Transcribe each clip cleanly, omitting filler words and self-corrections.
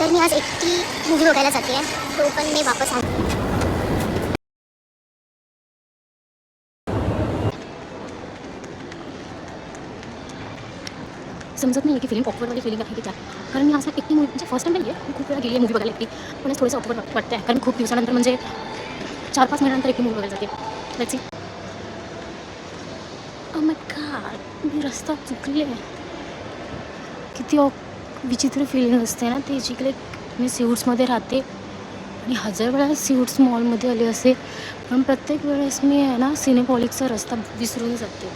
तर मी आज एकटी मूवी बघायला जाते आहे, तो पण मी वापस आलो. समजत नाही की फिलिंग ऑकवर्डवाली फिलिंग आहे की काय. कारण मी आज एकटी मूवी म्हणजे फर्स्ट टाइम नाही आहे, मी खूप वेळा गेली आहे मूवी बघायला एकटी, पण आज थोडंसं ऑकवर्ड वाटतं आहे कारण खूप दिवसानंतर म्हणजे 4-5 महिन्यानंतर एकटी मूवी बघायला जाते. Let's see. Oh my God, मी रस्ता चुकले. किती विचित्र फिलिंग असते ना ती. जिकडे मी सिऊट्समध्ये राहते आणि हजार वेळा सिऊट्स मॉलमध्ये आले असे, पण प्रत्येक वेळेस मी आहे ना सिनेपॉलिक्सचा रस्ता विसरून जाते.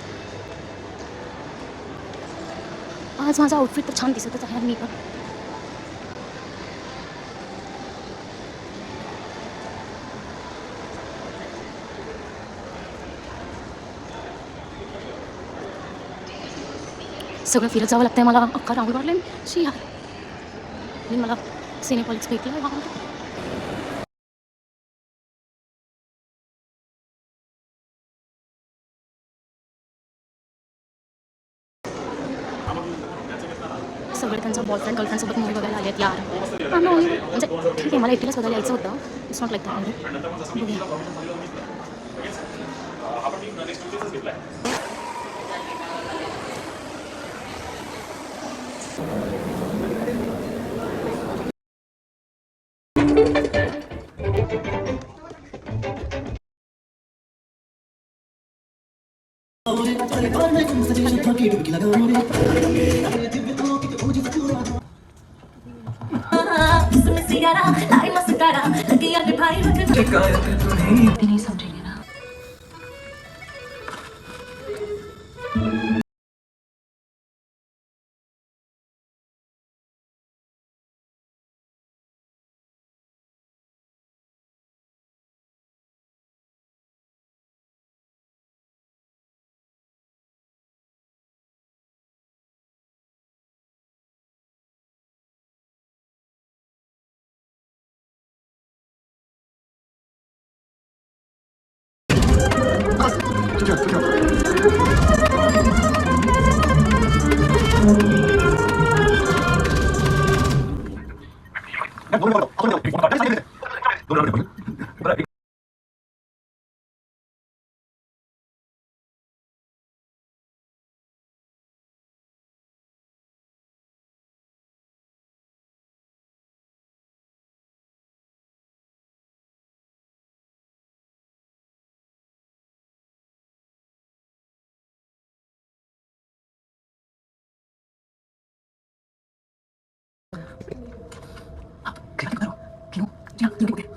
आज माझा आउटफिट तर छान दिसतच आहे मी पण. सगळं फिरत जावं लागतं आहे मला. अख्खा राऊंड मारले मी. शी यार. आणि मला सिनेपॉलिक्स भेटलं आहे. सगळे त्यांचा बॉयफ्रेंड गर्लफ्रेंडसोबत मूवी बघायला आले आहेत यार. म्हणजे ठीक आहे, मला एकटीलाच बघायला यायचं होतं. It's not like that. बघूया. नहीं समझेंगे ना. क्यों?